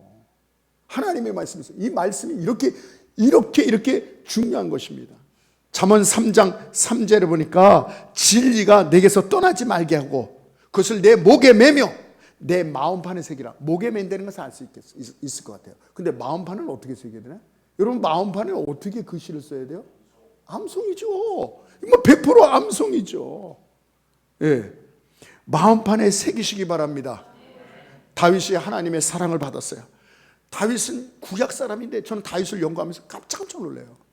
하나님의 말씀이세요. 이 말씀이 이렇게 중요한 것입니다. 잠언 3장 3절에 보니까 진리가 내게서 떠나지 말게 하고 그것을 내 목에 매며 내 마음판에 새기라. 목에 맨다는 것을 알 수 있을 것 같아요. 근데 마음판은 어떻게 새겨야 되나? 여러분, 마음판에 어떻게 글씨를 써야 돼요? 암송이죠. 뭐 100% 암송이죠. 예. 마음판에 새기시기 바랍니다. 다윗이 하나님의 사랑을 받았어요. 다윗은 구약 사람인데 저는 다윗을 연구하면서 깜짝 놀라요.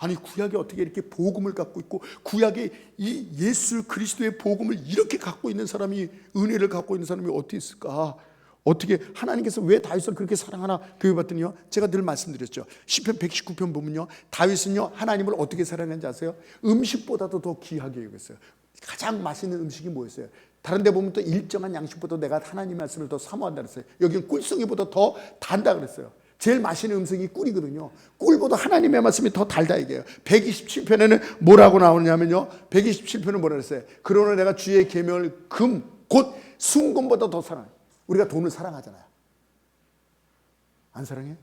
아니, 구약에 어떻게 이렇게 복음을 갖고 있고 구약에 이 예수 그리스도의 복음을 이렇게 갖고 있는 사람이, 은혜를 갖고 있는 사람이 어떻게 있을까? 어떻게 하나님께서 왜 다윗을 그렇게 사랑하나 교회봤더니요, 제가 늘 말씀드렸죠. 시편 119편 보면요, 다윗은요 하나님을 어떻게 사랑하는지 아세요? 음식보다도 더 귀하게 여겼어요. 가장 맛있는 음식이 뭐였어요? 다른 데 보면 또 일정한 양식보다 내가 하나님 말씀을 더 사모한다 그랬어요. 여기는 꿀송이보다 더 단다 그랬어요. 제일 맛있는 음식이 꿀이거든요. 꿀보다 하나님의 말씀이 더 달다 이게요. 127편에는 뭐라고 나오냐면요, 127편은 뭐라 그랬어요? 그러나 내가 주의 계명을 곧 순금보다 더 사랑해. 우리가 돈을 사랑하잖아요. 안 사랑해?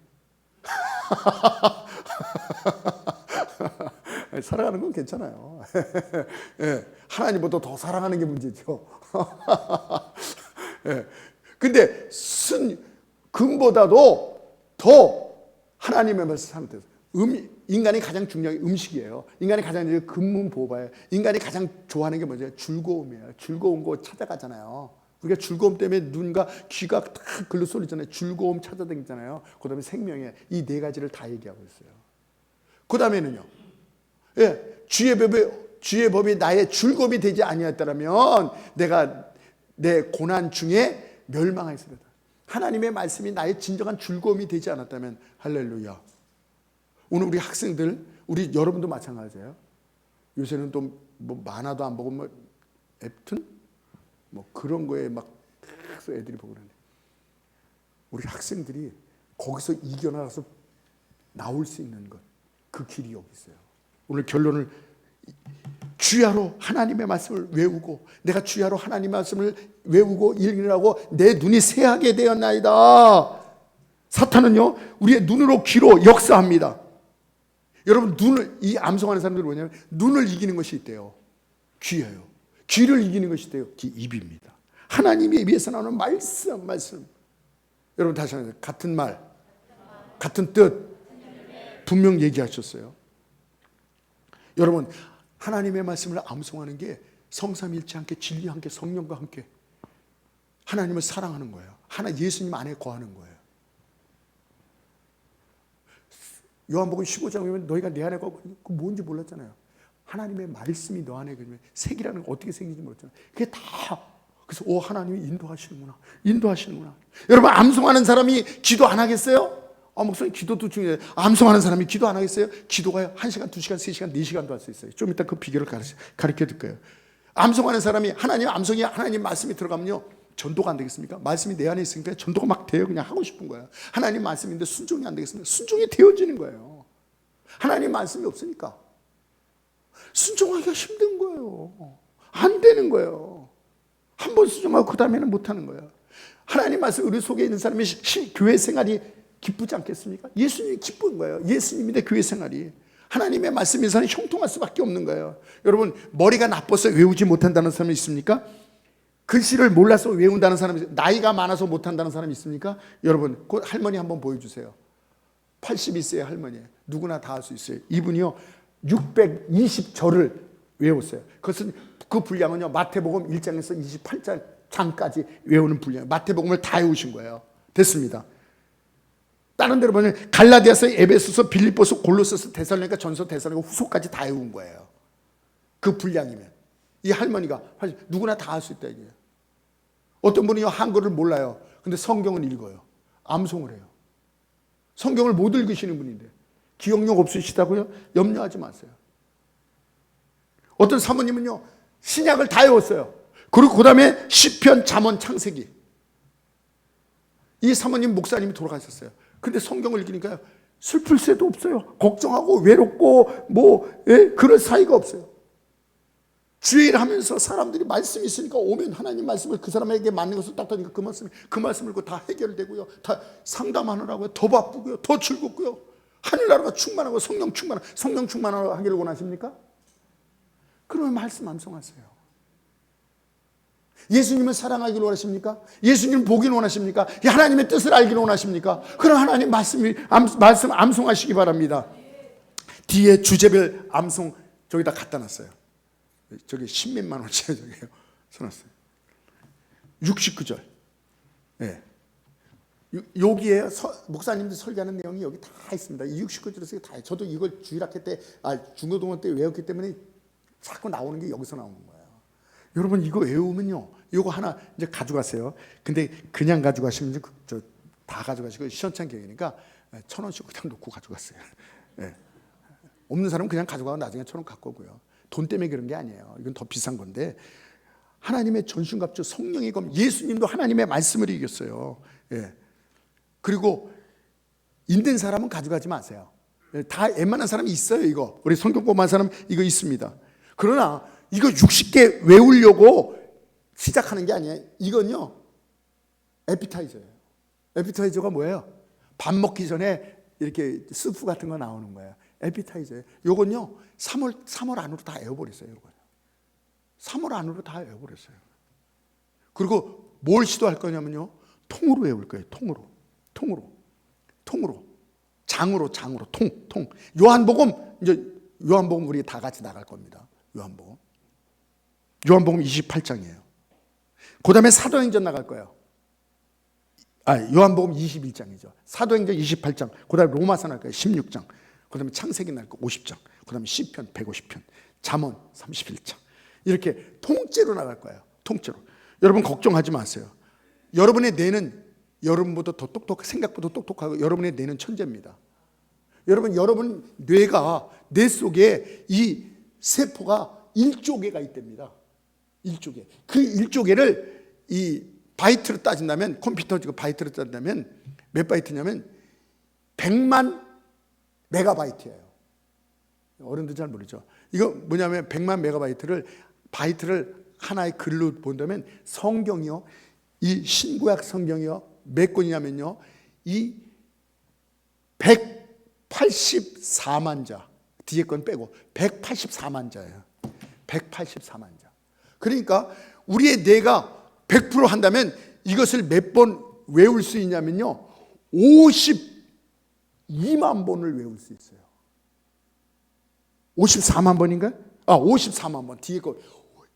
사랑하는 건 괜찮아요. 예, 하나님보다 더 사랑하는 게 문제죠. 예, 근데 금보다도 더 하나님의 말씀을 사랑해요. 인간이 가장 중요한 게 음식이에요. 인간이 가장 근문보호예요. 인간이 가장 좋아하는 게 뭐죠? 즐거움이에요. 즐거운 거 찾아가잖아요. 우리가 즐거움 때문에 눈과 귀가 딱 글로 쏠리잖아요. 즐거움 찾아다니잖아요. 그 다음에 생명에 이 네 가지를 다 얘기하고 있어요. 그 다음에는요, 주의 법이 나의 즐거움이 되지 아니하였다면 내가 내 고난 중에 멸망하였으리다. 하나님의 말씀이 나의 진정한 즐거움이 되지 않았다면, 할렐루야. 오늘 우리 학생들, 우리 여러분도 마찬가지예요. 요새는 또 뭐 만화도 안 보고 뭐 웹툰 뭐 그런 거에 막 계속 애들이 보고 그러는데, 우리 학생들이 거기서 이겨나가서 나올 수 있는 것, 그 길이 여기 있어요. 오늘 결론을, 주야로 하나님의 말씀을 외우고, 내가 주야로 하나님의 말씀을 외우고 읽으라고 내 눈이 새하게 되었나이다. 사탄은요, 우리의 눈으로 귀로 역사합니다. 여러분, 이 암송하는 사람들은 뭐냐면 눈을 이기는 것이 있대요. 귀예요. 귀를 이기는 것이 있대요. 입입니다. 하나님의 입에서 나오는 말씀. 여러분 다시 한번, 같은 말, 같은 뜻 분명 얘기하셨어요. 여러분, 하나님의 말씀을 암송하는 게 성삼일체 함께, 진리와 함께, 성령과 함께 하나님을 사랑하는 거예요. 예수님 안에 거하는 거예요. 요한복음 15장에 보면 너희가 내 안에 거하고, 그 뭔지 몰랐잖아요. 하나님의 말씀이 너 안에 그러면 색이라는 거 어떻게 생긴지 몰랐잖아요. 그게 다, 그래서 하나님이 인도하시는구나. 여러분, 암송하는 사람이 기도 안 하겠어요? 목사님, 기도도 중요해요. 암송하는 사람이 기도 안 하겠어요? 기도가 1시간, 2시간, 3시간, 4시간도 할 수 있어요. 좀 이따 그 비결을 가르쳐 줄 거예요. 암송하는 사람이, 암송이 하나님 말씀이 들어가면요, 전도가 안 되겠습니까? 말씀이 내 안에 있으니까 전도가 막 돼요. 그냥 하고 싶은 거예요. 하나님 말씀인데 순종이 안 되겠습니까? 순종이 되어지는 거예요. 하나님 말씀이 없으니까 순종하기가 힘든 거예요. 안 되는 거예요. 한 번 순종하고 그 다음에는 못 하는 거예요. 하나님 말씀, 우리 속에 있는 사람이 교회 생활이 기쁘지 않겠습니까? 예수님이 기쁜 거예요. 예수님인데 교회 생활이. 하나님의 말씀에서는 형통할 수밖에 없는 거예요. 여러분, 머리가 나빠서 외우지 못한다는 사람이 있습니까? 글씨를 몰라서 외운다는 사람이, 나이가 많아서 못한다는 사람이 있습니까? 여러분, 그 할머니 한번 보여주세요. 82세의 할머니예요. 누구나 다 할 수 있어요. 이분이요, 620절을 외웠어요. 그것은, 그 분량은요, 마태복음 1장에서 28장까지 외우는 분량, 마태복음을 다 외우신 거예요. 됐습니다. 다른 데로 보면 갈라디아서, 에베소서, 빌립보서, 골로새서, 데살로니가, 전서, 데살로니가, 후소까지 다 외운 거예요. 그 분량이면. 이 할머니가 누구나 다 할 수 있다 이게요. 어떤 분이 한글을 몰라요. 근데 성경은 읽어요. 암송을 해요. 성경을 못 읽으시는 분인데 기억력 없으시다고요? 염려하지 마세요. 어떤 사모님은요, 신약을 다 외웠어요. 그리고 그 다음에 시편, 잠언, 창세기. 이 사모님 목사님이 돌아가셨어요. 근데 성경을 읽으니까 슬플 새도 없어요. 걱정하고 외롭고 그럴 사이가 없어요. 주일 하면서 사람들이 말씀이 있으니까 오면 하나님 말씀을 그 사람에게 맞는 것을 딱 하니까 그 말씀을 읽고 다 해결되고요. 다 상담하느라고요. 더 바쁘고요. 더 즐겁고요. 하늘나라가 충만하고 성령 충만하기를 원하십니까? 그러면 말씀 암송하세요. 예수님을 사랑하기를 원하십니까? 예수님을 보기를 원하십니까? 하나님의 뜻을 알기를 원하십니까? 그럼 하나님 말씀 암송하시기 바랍니다. 뒤에 주제별 암송 저기다 갖다 놨어요. 저기 10몇만 원짜리 저기요. 써놨어요. 69절. 네. 여기에 목사님들 설교하는 내용이 여기 다 있습니다. 이 69절에서 다. 저도 이걸 주일학회 때, 중고등학교 때 외웠기 때문에 자꾸 나오는 게 여기서 나오는 거예요. 여러분, 이거 외우면요, 이거 하나 이제 가져가세요. 근데 그냥 가져가시면 다 가져가시고 시원찮게 여기니까 1,000원씩 그냥 놓고 가져갔어요. 네. 없는 사람은 그냥 가져가고 나중에 1,000원 갖고 오고요. 돈 때문에 그런 게 아니에요. 이건 더 비싼 건데, 하나님의 전신갑주 성령의 검, 예수님도 하나님의 말씀을 이겼어요. 예. 그리고 있는 사람은 가져가지 마세요. 다 웬만한 사람이 있어요. 이거 우리 성경 공부한 사람 이거 있습니다. 그러나 이거 60개 외우려고 시작하는 게 아니에요. 이건요, 에피타이저예요. 에피타이저가 뭐예요? 밥 먹기 전에 이렇게 스프 같은 거 나오는 거예요. 에피타이저예요. 요건요, 3월 안으로 다 외워버렸어요. 요건 3월 안으로 다 외워버렸어요. 그리고 뭘 시도할 거냐면요, 통으로 외울 거예요. 통으로. 장으로. 통. 요한복음 우리 다 같이 나갈 겁니다. 요한복음 28장이에요. 그 다음에 사도행전 나갈 거예요. 요한복음 21장이죠. 사도행전 28장, 그 다음에 로마서 날 거예요. 16장, 그 다음에 창세기 날 거 50장, 그 다음에 시편 150편, 잠언 31장. 이렇게 통째로 나갈 거예요. 통째로. 여러분 걱정하지 마세요. 여러분의 뇌는 여러분보다 더 생각보다 똑똑하고 여러분의 뇌는 천재입니다. 여러분 뇌가, 뇌 속에 이 세포가 1조 개가 있답니다. 1조 개. 그 1조 개를 이 바이트로 따진다면, 컴퓨터 바이트로 따진다면 몇 바이트냐면 100만 메가바이트예요. 어른들 잘 모르죠. 이거 뭐냐면 100만 메가바이트를 하나의 글로 본다면 성경이요, 이 신구약 성경이요 몇 권이냐면요, 이 184만 자, 뒤에 건 빼고 184만 자예요. 184만 자. 그러니까 우리의 뇌가 100% 한다면 이것을 몇 번 외울 수 있냐면요, 52만 번을 외울 수 있어요. 54만 번인가? 54만 번. 뒤에 거.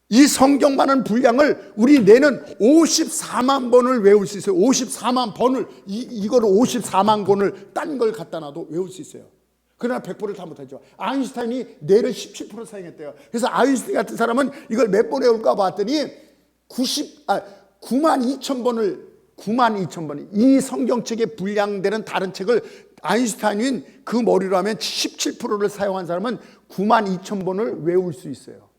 이 성경만한 분량을 우리 뇌는 54만 번을 외울 수 있어요. 54만 번을, 이거를 54만 권을 딴 걸 갖다 놔도 외울 수 있어요. 그러나 100%를 다 못하죠. 아인슈타인이 뇌를 17% 사용했대요. 그래서 아인슈타인 같은 사람은 이걸 몇 번 외울까 봤더니 9만 2천 번을, 이 성경책에 분량되는 다른 책을 아인슈타인은 그 머리로 하면 17%를 사용한 사람은 9만 2천 번을 외울 수 있어요.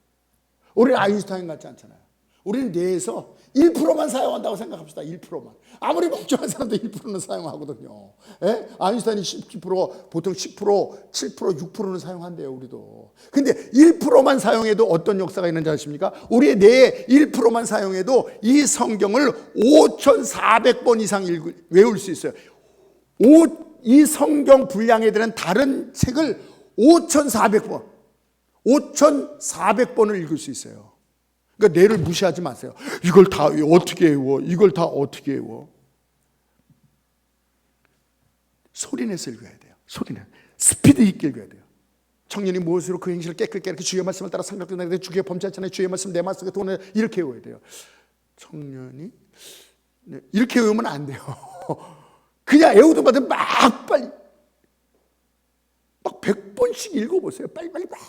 우리는 아인슈타인 같지 않잖아요. 우리는 뇌에서 1%만 사용한다고 생각합시다. 1%만. 아무리 멀쩡한 사람도 1%는 사용하거든요. 예? 아인슈타인이 17%, 보통 10%, 7%, 6%는 사용한대요, 우리도. 근데 1%만 사용해도 어떤 역사가 있는지 아십니까? 우리의 뇌에 1%만 사용해도 이 성경을 5,400번 이상 외울 수 있어요. 이 성경 분량에 대한 다른 책을 5,400번을 읽을 수 있어요. 그러니까 뇌를 무시하지 마세요. 이걸 다 어떻게 외워? 이걸 다 어떻게 외워? 소리내서 읽어야 돼요. 소리내. 스피드 있게 읽어야 돼요. 청년이 무엇으로 그 행실을 깨끗게 주의 말씀을 따라 생각되는데 주의 범죄하지 않아요. 주의 말씀 내 말씀에 돈을 이렇게 외워야 돼요. 청년이 이렇게 외우면 안 돼요. 그냥 애우도 받으면 막 빨리 막 100번씩 읽어보세요. 빨리빨리 막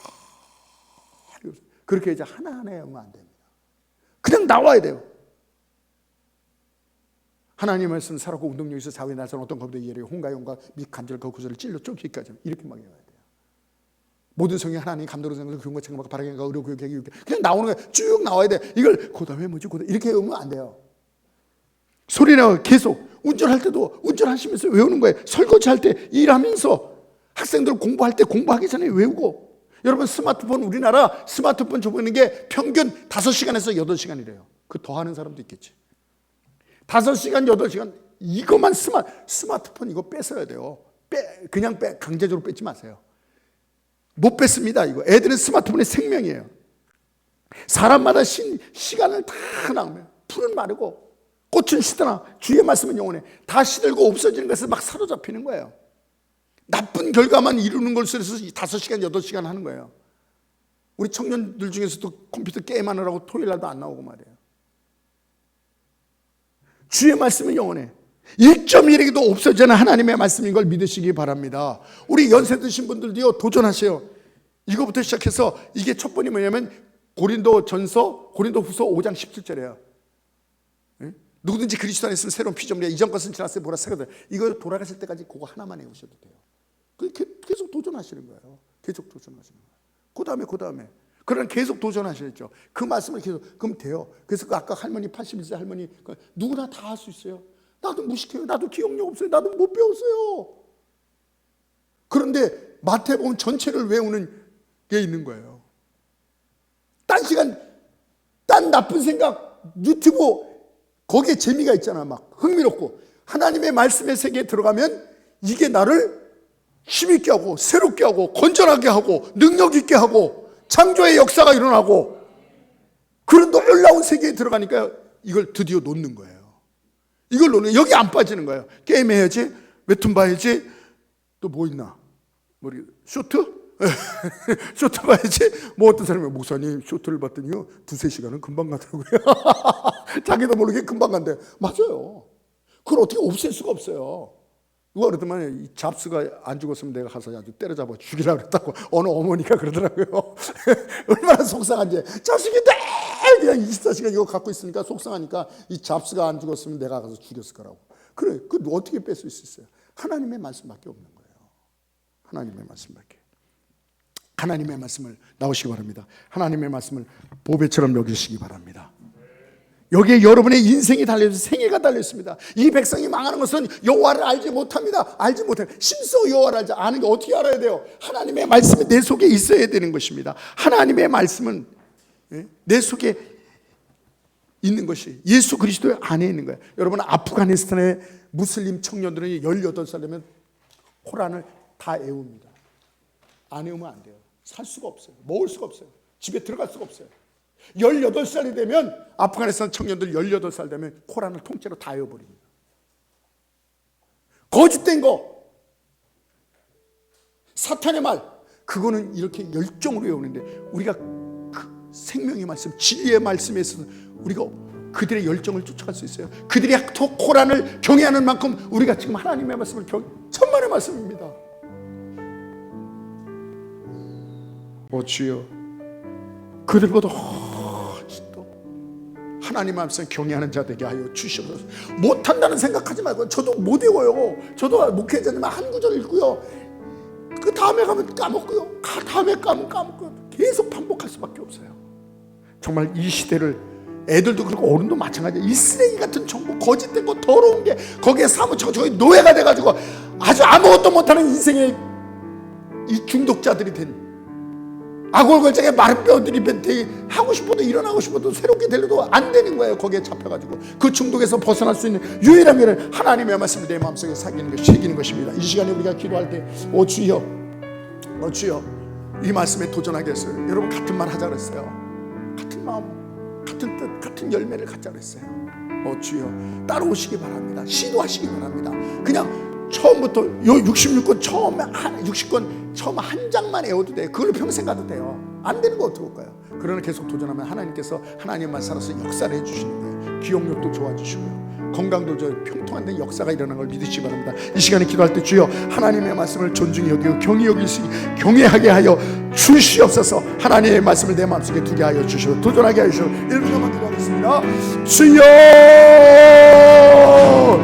그렇게 이제 하나하나 외우면 안 됩니다. 그냥 나와야 돼요. 하나님 말씀 살았고 운동력에서 사회 날선 어떤 것보다 이해를 홍가용과 및 간절 그 구절을 찔러 쫓기까지 이렇게 막 외워야 돼요. 모든 성이 하나님 감동으로 생각하고 교훈과 책임과 바라기가 의료 교육이 그냥 나오는 거예요. 쭉 나와야 돼. 이걸 그 다음에 뭐지? 이렇게 외우면 안 돼요. 소리내어 계속 운전할 때도 운전하시면서 외우는 거예요. 설거지할 때 일하면서 학생들 공부할 때 공부하기 전에 외우고. 여러분 스마트폰, 우리나라 스마트폰 줘보는 게 평균 5시간에서 8시간이래요. 그 더 하는 사람도 있겠지. 5시간, 8시간 이것만 스마트폰 이거 뺏어야 돼요. 그냥 강제적으로 뺏지 마세요. 못 뺏습니다. 이거 애들은 스마트폰의 생명이에요. 사람마다 시간을 다 나오면 풀은 마르고 꽃은 시드나 주의 말씀은 영원해. 다 시들고 없어지는 것을 막 사로잡히는 거예요. 나쁜 결과만 이루는 것을 해서 5시간, 8시간 하는 거예요. 우리 청년들 중에서도 컴퓨터 게임하느라고 토요일 날도 안 나오고 말이에요. 주의 말씀은 영원해. 1.1에게도 없어지는 하나님의 말씀인 걸 믿으시기 바랍니다. 우리 연세 드신 분들도요, 도전하세요. 이거부터 시작해서 이게 첫 번이 뭐냐면 고린도후서 5장 17절이에요. 누구든지 그리스도 안에 있으면 새로운 피조물이야. 이전 것은 지났어요. 보라 새거든. 이거 돌아가실 때까지 그거 하나만 해오셔도 돼요. 계속 도전하시는 거예요. 계속 도전하시는 거예요. 그 다음에. 그러나 계속 도전하셔야죠. 그 말씀을 계속, 그럼 돼요. 그래서 그 아까 할머니 81세 할머니, 누구나 다 할 수 있어요. 나도 무식해요. 나도 기억력 없어요. 나도 못 배웠어요. 그런데 마태복음 전체를 외우는 게 있는 거예요. 딴 시간, 딴 나쁜 생각, 유튜브, 거기에 재미가 있잖아. 막 흥미롭고. 하나님의 말씀의 세계에 들어가면 이게 나를 힘있게 하고 새롭게 하고 건전하게 하고 능력 있게 하고 창조의 역사가 일어나고 그런 놀라운 세계에 들어가니까 이걸 드디어 놓는 거예요. 이걸 놓는, 여기 안 빠지는 거예요. 게임 해야지, 웹툰 봐야지, 또 뭐 있나, 쇼트? 쇼트 봐야지. 뭐 어떤 사람이 목사님 쇼트를 봤더니요 2-3시간은 금방 가더라고요. 자기도 모르게 금방 간대. 맞아요. 그걸 어떻게 없앨 수가 없어요. 누가 그러더만 이 잡스가 안 죽었으면 내가 가서 아주 때려잡아 죽이려고 그랬다고 어느 어머니가 그러더라고요. 얼마나 속상한지. 자식이 그냥 24시간 이거 갖고 있으니까 속상하니까 이 잡스가 안 죽었으면 내가 가서 죽였을 거라고. 그래, 그 어떻게 뺏을 수 있어요? 하나님의 말씀밖에 없는 거예요. 하나님의 말씀밖에. 하나님의 말씀을 나오시기 바랍니다. 하나님의 말씀을 보배처럼 여기시기 바랍니다. 여기에 여러분의 인생이 달려있어요. 생애가 달려있습니다. 이 백성이 망하는 것은 여호와를 알지 못합니다. 알지 못해요. 심소 여호와를 알지 아는 게 어떻게 알아야 돼요? 하나님의 말씀이 내 속에 있어야 되는 것입니다. 하나님의 말씀은 내 속에 있는 것이 예수 그리스도의 안에 있는 거예요. 여러분 아프가니스탄의 무슬림 청년들은 18살 되면 코란을 다 애웁니다. 안 애우면 안 돼요. 살 수가 없어요. 먹을 수가 없어요. 집에 들어갈 수가 없어요. 18살이 되면 아프가니스탄 청년들 18살 되면 코란을 통째로 다 외워버립니다. 거짓된 거, 사탄의 말, 그거는 이렇게 열정으로 외우는데 우리가 그 생명의 말씀, 진리의 말씀에서 우리가 그들의 열정을 쫓아갈 수 있어요. 그들이 코란을 경외하는 만큼 우리가 지금 하나님의 말씀을 천만의 말씀입니다. 주여, 그들보다 하나님 말씀 경외하는 자 되게 하여 주시옵소서. 못한다는 생각하지 말고, 저도 못 외워요. 저도 목회자지만 한 구절 읽고요, 그 다음에 가면 까먹고요, 다음에 가면 까먹고요. 계속 반복할 수밖에 없어요. 정말 이 시대를, 애들도 그렇고 어른도 마찬가지예요. 이 쓰레기 같은 정보, 거짓된 거, 더러운 게 거기에 사무치고 저기 노예가 돼가지고 아주 아무것도 못하는 인생의 이 중독자들이 된, 아골골장에 마른 뼈들이 되게 하고 싶어도 일어나고 싶어도 새롭게 되려도 안 되는 거예요. 거기에 잡혀가지고 그 중독에서 벗어날 수 있는 유일한 길은 하나님의 말씀을 내 마음속에 새기는 것입니다. 이 시간에 우리가 기도할 때 주여, 주여, 이 말씀에 도전하게 했어요. 여러분 같은 말 하자 그랬어요. 같은 마음, 같은 뜻, 같은 열매를 갖자 그랬어요. 주여, 따라오시기 바랍니다. 시도하시기 바랍니다. 그냥 처음부터 요 66권 처음 60권 처음 한 장만 외워도 돼요. 그걸로 평생 가도 돼요. 안 되는 거 어떡할까요? 그러나 계속 도전하면 하나님께서 하나님만 살아서 역사를 해주시는 거예요. 기억력도 좋아지시고요, 건강도 평통한 데 역사가 일어나는 걸 믿으시기 바랍니다. 이 시간에 기도할 때 주여, 하나님의 말씀을 존중히 여기고 경외하게 하여 주시옵소서. 하나님의 말씀을 내 마음속에 두게 하여 주시고 도전하게 하여 주시고, 1분간만 기도하겠습니다. 주여,